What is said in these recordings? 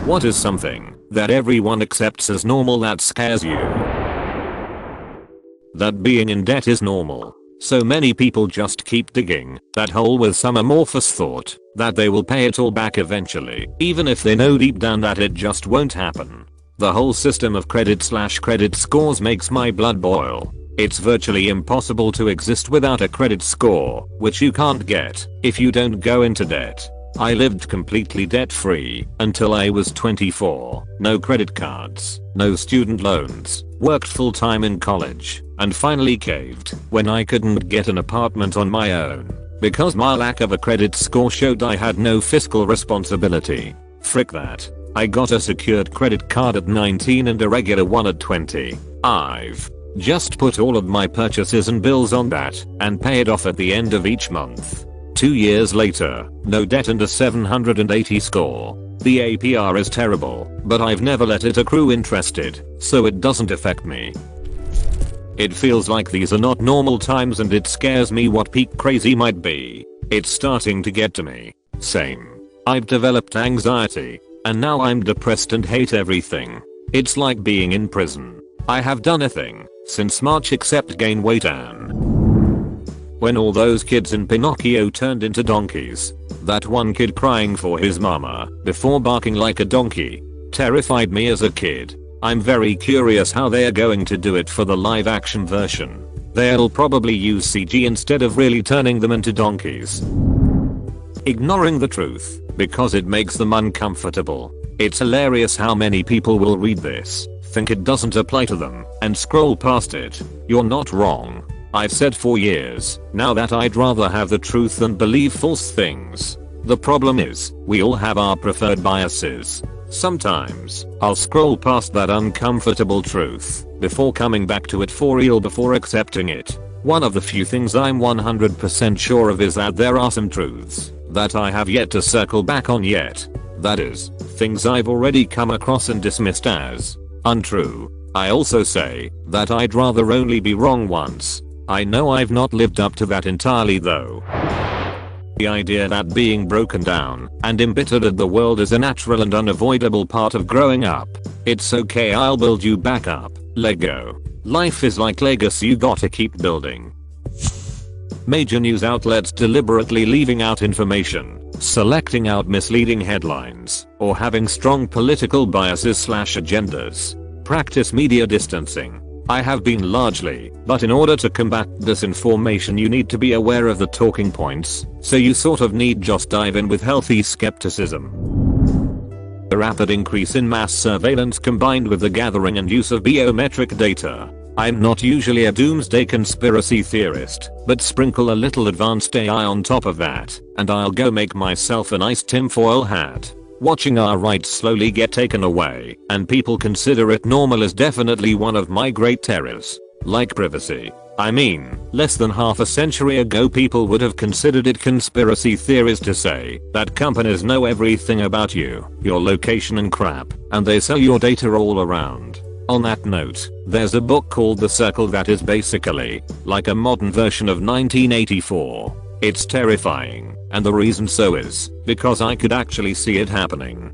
What is something that everyone accepts as normal that scares you? That being in debt is normal. So many people just keep digging that hole with some amorphous thought that they will pay it all back eventually, even if they know deep down that it just won't happen. The whole system of credit scores makes my blood boil. It's virtually impossible to exist without a credit score, which you can't get if you don't go into debt. I lived completely debt-free until I was 24. No credit cards, no student loans, worked full-time in college, and finally caved when I couldn't get an apartment on my own because my lack of a credit score showed I had no fiscal responsibility. Frick that. I got a secured credit card at 19 and a regular one at 20. I've just put all of my purchases and bills on that and pay it off at the end of each month. 2 years later, no debt and a 780 score. The APR is terrible, but I've never let it accrue interested, so it doesn't affect me. It feels like these are not normal times and it scares me what peak crazy might be. It's starting to get to me. Same. I've developed anxiety, and now I'm depressed and hate everything. It's like being in prison. I have done nothing since March except gain weight and when all those kids in Pinocchio turned into donkeys. That one kid crying for his mama before barking like a donkey terrified me as a kid. I'm very curious how they are going to do it for the live action version. They'll probably use CG instead of really turning them into donkeys. Ignoring the truth because it makes them uncomfortable. It's hilarious how many people will read this, think it doesn't apply to them, and scroll past it. You're not wrong. I've said for years now that I'd rather have the truth than believe false things. The problem is, we all have our preferred biases. Sometimes, I'll scroll past that uncomfortable truth before coming back to it for real before accepting it. One of the few things I'm 100% sure of is that there are some truths that I have yet to circle back on yet. That is, things I've already come across and dismissed as untrue. I also say that I'd rather only be wrong once. I know I've not lived up to that entirely though. The idea that being broken down and embittered at the world is a natural and unavoidable part of growing up. It's okay, I'll build you back up. Lego. Life is like Legos, you gotta keep building. Major news outlets deliberately leaving out information, selecting out misleading headlines, or having strong political biases/agendas. Practice media distancing. I have been largely, but in order to combat disinformation you need to be aware of the talking points, so you sort of need just dive in with healthy skepticism. The rapid increase in mass surveillance combined with the gathering and use of biometric data. I'm not usually a doomsday conspiracy theorist, but sprinkle a little advanced AI on top of that, and I'll go make myself a nice tinfoil hat. Watching our rights slowly get taken away and people consider it normal is definitely one of my great terrors. Like privacy. I mean, less than half a century ago people would have considered it conspiracy theories to say that companies know everything about you, your location and crap, and they sell your data all around. On that note, there's a book called The Circle that is basically like a modern version of 1984. It's terrifying, and the reason so is because I could actually see it happening.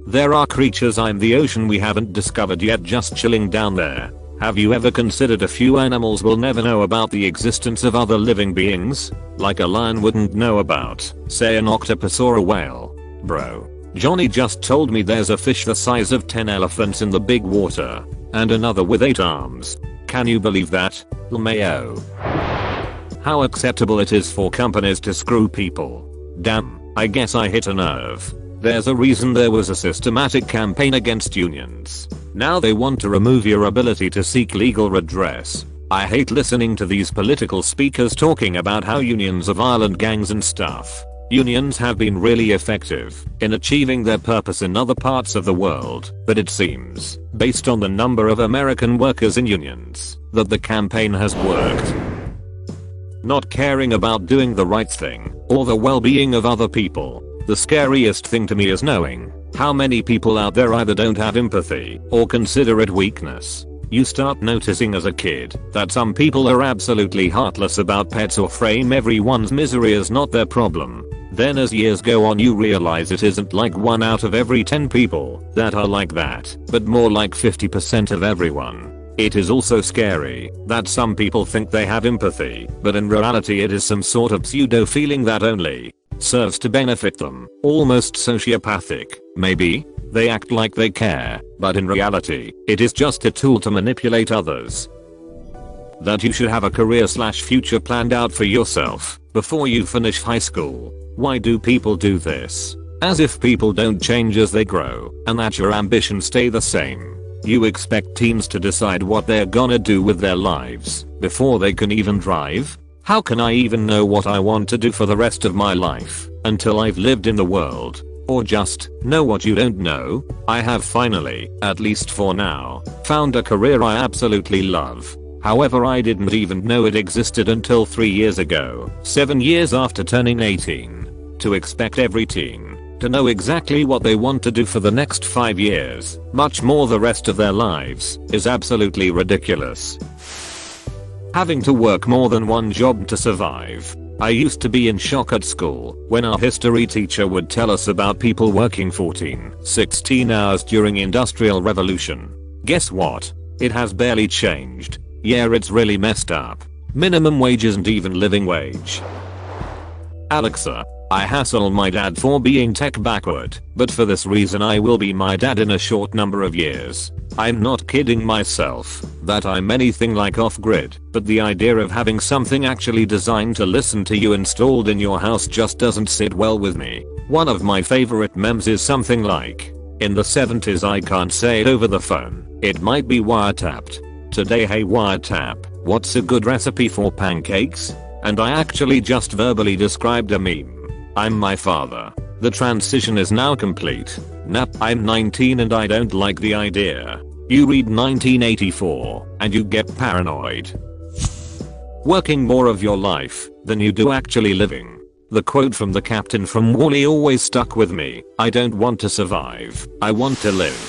There are creatures in the ocean we haven't discovered yet just chilling down there. Have you ever considered a few animals will never know about the existence of other living beings? Like a lion wouldn't know about, say, an octopus or a whale. Bro. Johnny just told me there's a fish the size of 10 elephants in the big water, and another with 8 arms. Can you believe that? LMAO. How acceptable it is for companies to screw people. Damn, I guess I hit a nerve. There's a reason there was a systematic campaign against unions. Now they want to remove your ability to seek legal redress. I hate listening to these political speakers talking about how unions are violent gangs and stuff. Unions have been really effective in achieving their purpose in other parts of the world, but it seems, based on the number of American workers in unions, that the campaign has worked. Not caring about doing the right thing, or the well-being of other people. The scariest thing to me is knowing how many people out there either don't have empathy or consider it weakness. You start noticing as a kid that some people are absolutely heartless about pets or frame everyone's misery as not their problem. Then as years go on you realize it isn't like 1 out of every 10 people that are like that, but more like 50% of everyone. It is also scary that some people think they have empathy, but in reality it is some sort of pseudo feeling that only serves to benefit them, almost sociopathic, maybe? They act like they care, but in reality, it is just a tool to manipulate others. That you should have a career/future planned out for yourself before you finish high school. Why do people do this? As if people don't change as they grow, and that your ambitions stay the same. You expect teens to decide what they're gonna do with their lives before they can even drive? How can I even know what I want to do for the rest of my life until I've lived in the world? Or just know what you don't know? I have finally, at least for now, found a career I absolutely love. However, I didn't even know it existed until 3 years ago, 7 years after turning 18. To expect every teen to know exactly what they want to do for the next 5 years, much more the rest of their lives, is absolutely ridiculous. Having to work more than one job to survive. I used to be in shock at school when our history teacher would tell us about people working 14, 16 hours during Industrial Revolution. Guess what? It has barely changed. Yeah, it's really messed up. Minimum wage isn't even living wage. Alexa, I hassle my dad for being tech backward, but for this reason I will be my dad in a short number of years. I'm not kidding myself that I'm anything like off-grid, but the idea of having something actually designed to listen to you installed in your house just doesn't sit well with me. One of my favorite memes is something like, in the 70s I can't say it over the phone, it might be wiretapped. Today, hey wiretap, what's a good recipe for pancakes? And I actually just verbally described a meme. I'm my father. The transition is now complete. Nah, I'm 19 and I don't like the idea. You read 1984 and you get paranoid. Working more of your life than you do actually living. The quote from the captain from WALL-E always stuck with me. I don't want to survive. I want to live.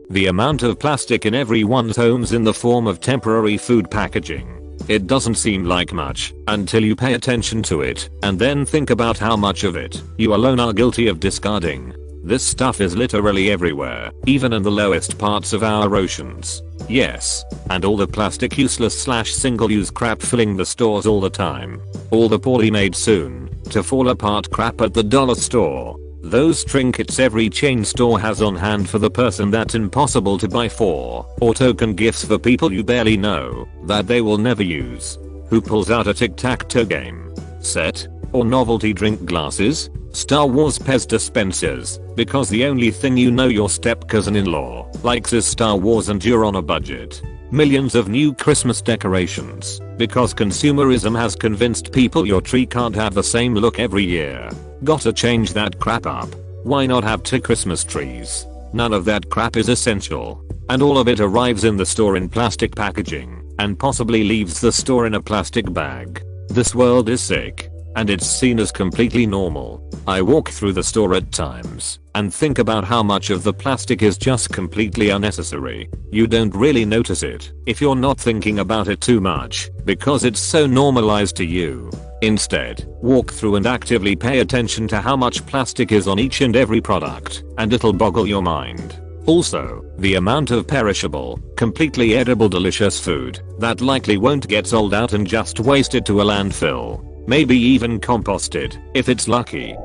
The amount of plastic in everyone's homes in the form of temporary food packaging. It doesn't seem like much until you pay attention to it and then think about how much of it you alone are guilty of discarding. This stuff is literally everywhere, even in the lowest parts of our oceans. Yes, and all the plastic useless/single-use crap filling the stores all the time. All the poorly made soon to fall apart crap at the dollar store. Those trinkets every chain store has on hand for the person that's impossible to buy for, or token gifts for people you barely know that they will never use. Who pulls out a tic-tac-toe game, set, or novelty drink glasses? Star Wars Pez dispensers, because the only thing you know your step-cousin-in-law likes is Star Wars and you're on a budget. Millions of new Christmas decorations, because consumerism has convinced people your tree can't have the same look every year. Gotta change that crap up. Why not have 2 Christmas trees? None of that crap is essential. And all of it arrives in the store in plastic packaging, and possibly leaves the store in a plastic bag. This world is sick. And it's seen as completely normal. I walk through the store at times and think about how much of the plastic is just completely unnecessary. You don't really notice it if you're not thinking about it too much because it's so normalized to you. Instead, walk through and actively pay attention to how much plastic is on each and every product and it'll boggle your mind. Also, the amount of perishable, completely edible delicious food that likely won't get sold out and just wasted to a landfill. Maybe even composted, if it's lucky.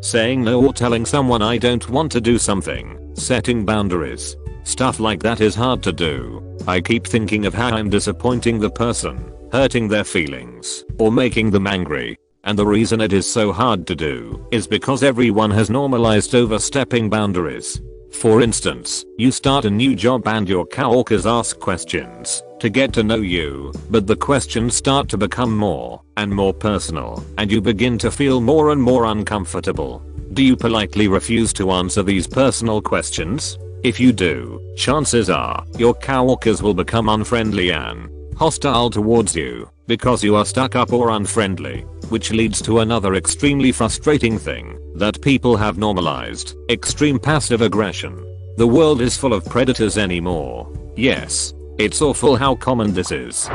Saying no or telling someone I don't want to do something, setting boundaries. Stuff like that is hard to do. I keep thinking of how I'm disappointing the person, hurting their feelings, or making them angry. And the reason it is so hard to do is because everyone has normalized overstepping boundaries. For instance, you start a new job and your coworkers ask questions to get to know you, but the questions start to become more and more personal, and you begin to feel more and more uncomfortable. Do you politely refuse to answer these personal questions? If you do, chances are your coworkers will become unfriendly and hostile towards you because you are stuck up or unfriendly, which leads to another extremely frustrating thing that people have normalized: extreme passive aggression. The world is full of predators anymore. Yes. It's awful how common this is.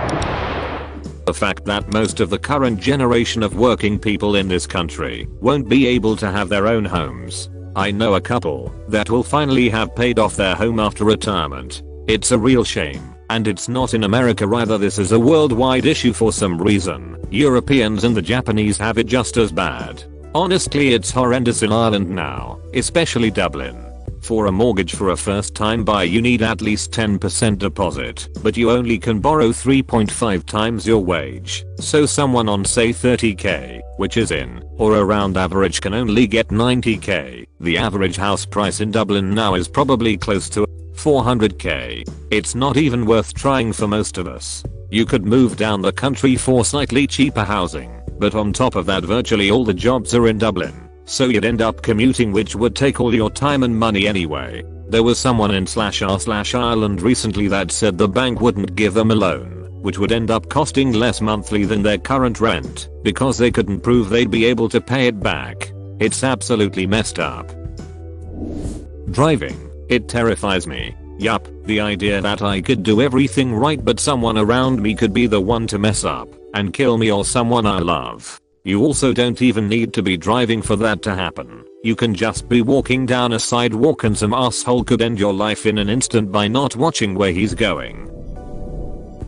The fact that most of the current generation of working people in this country won't be able to have their own homes. I know a couple that will finally have paid off their home after retirement. It's a real shame. And it's not in America either. This is a worldwide issue for some reason. Europeans and the Japanese have it just as bad. Honestly, it's horrendous in Ireland now, especially Dublin. For a mortgage for a first time buyer you need at least 10% deposit, but you only can borrow 3.5 times your wage. So someone on say 30k, which is in or around average, can only get 90k. The average house price in Dublin now is probably close to 400k. It's not even worth trying for most of us. You could move down the country for slightly cheaper housing, but on top of that virtually all the jobs are in Dublin. So you'd end up commuting, which would take all your time and money anyway. There was someone in /r/Ireland recently that said the bank wouldn't give them a loan, which would end up costing less monthly than their current rent, because they couldn't prove they'd be able to pay it back. It's absolutely messed up. Driving. It terrifies me. Yup, the idea that I could do everything right but someone around me could be the one to mess up and kill me or someone I love. You also don't even need to be driving for that to happen. You can just be walking down a sidewalk and some asshole could end your life in an instant by not watching where he's going.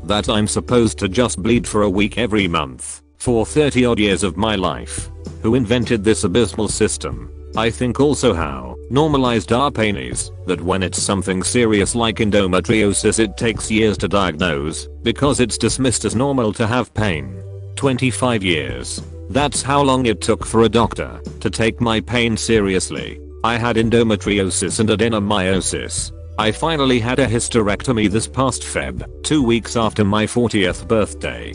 That I'm supposed to just bleed for a week every month for 30 odd years of my life. Who invented this abysmal system? I think also how normalized our pain is, that when it's something serious like endometriosis it takes years to diagnose because it's dismissed as normal to have pain. 25 years. That's how long it took for a doctor to take my pain seriously. I had endometriosis and adenomyosis. I finally had a hysterectomy this past Feb, 2 weeks after my 40th birthday.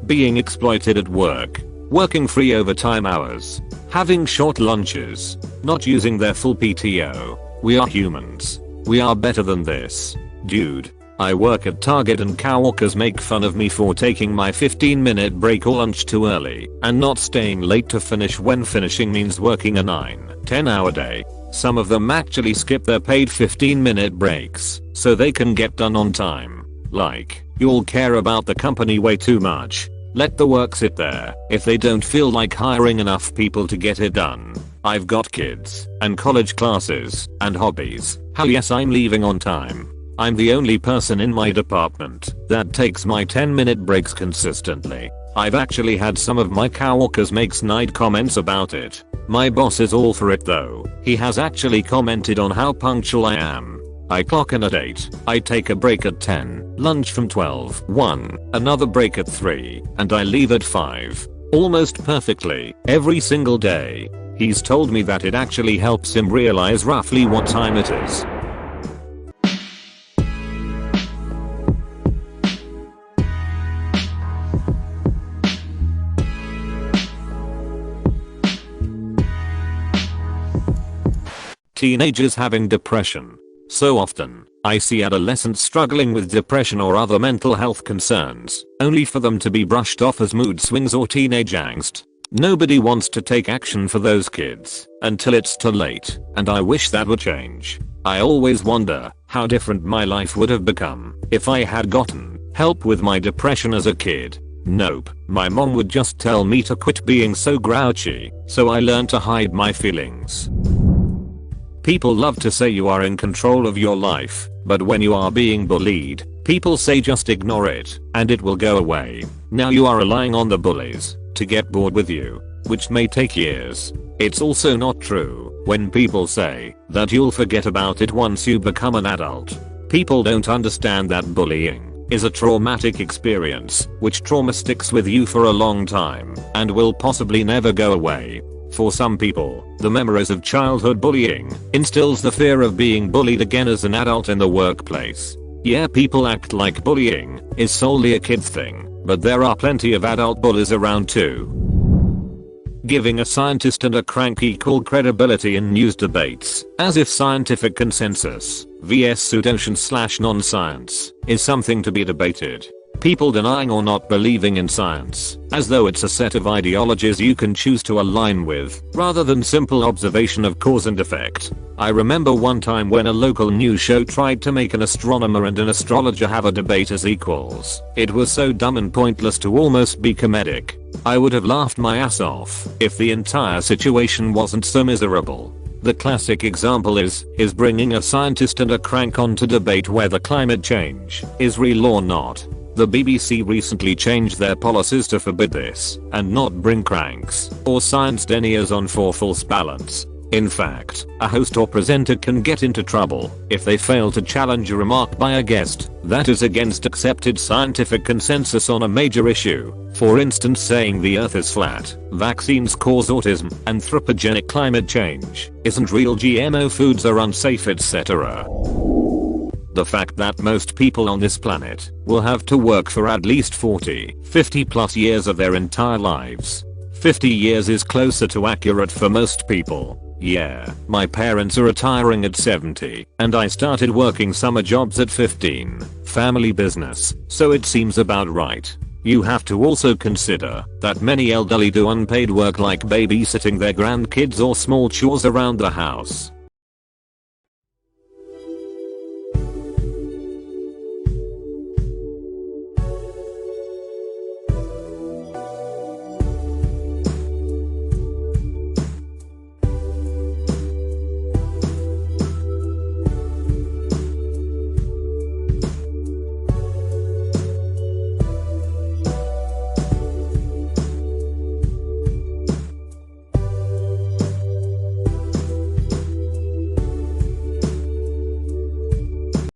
Being exploited at work. Working free overtime hours. Having short lunches. Not using their full PTO. We are humans. We are better than this. Dude. I work at Target and coworkers make fun of me for taking my 15-minute break or lunch too early and not staying late to finish when finishing means working a 9-10 hour day. Some of them actually skip their paid 15-minute breaks so they can get done on time. Like, you'll care about the company way too much. Let the work sit there if they don't feel like hiring enough people to get it done. I've got kids and college classes and hobbies. Hell yes, I'm leaving on time. I'm the only person in my department that takes my 10-minute breaks consistently. I've actually had some of my coworkers make snide comments about it. My boss is all for it though. He has actually commented on how punctual I am. I clock in at 8, I take a break at 10, lunch from 12, 1, another break at 3, and I leave at 5. Almost perfectly, every single day. He's told me that it actually helps him realize roughly what time it is. Teenagers having depression. So often, I see adolescents struggling with depression or other mental health concerns, only for them to be brushed off as mood swings or teenage angst. Nobody wants to take action for those kids until it's too late, and I wish that would change. I always wonder how different my life would have become if I had gotten help with my depression as a kid. Nope, my mom would just tell me to quit being so grouchy, so I learned to hide my feelings. People love to say you are in control of your life, but when you are being bullied, people say just ignore it, and it will go away. Now you are relying on the bullies to get bored with you, which may take years. It's also not true when people say that you'll forget about it once you become an adult. People don't understand that bullying is a traumatic experience, which trauma sticks with you for a long time and will possibly never go away. For some people, the memories of childhood bullying instills the fear of being bullied again as an adult in the workplace. Yeah, people act like bullying is solely a kid thing, but there are plenty of adult bullies around too. Giving a scientist and a crank equal credibility in news debates, as if scientific consensus vs pseudoscience/non-science is something to be debated. People denying or not believing in science, as though it's a set of ideologies you can choose to align with, rather than simple observation of cause and effect. I remember one time when a local news show tried to make an astronomer and an astrologer have a debate as equals. It was so dumb and pointless to almost be comedic. I would have laughed my ass off if the entire situation wasn't so miserable. The classic example is bringing a scientist and a crank on to debate whether climate change is real or not. The BBC recently changed their policies to forbid this and not bring cranks or science deniers on for false balance. In fact, a host or presenter can get into trouble if they fail to challenge a remark by a guest that is against accepted scientific consensus on a major issue. For instance, saying the earth is flat, vaccines cause autism, anthropogenic climate change isn't real, GMO foods are unsafe, etc. The fact that most people on this planet will have to work for at least 40, 50 plus years of their entire lives. 50 years is closer to accurate for most people. Yeah, my parents are retiring at 70, and I started working summer jobs at 15. Family business, so it seems about right. You have to also consider that many elderly do unpaid work like babysitting their grandkids or small chores around the house.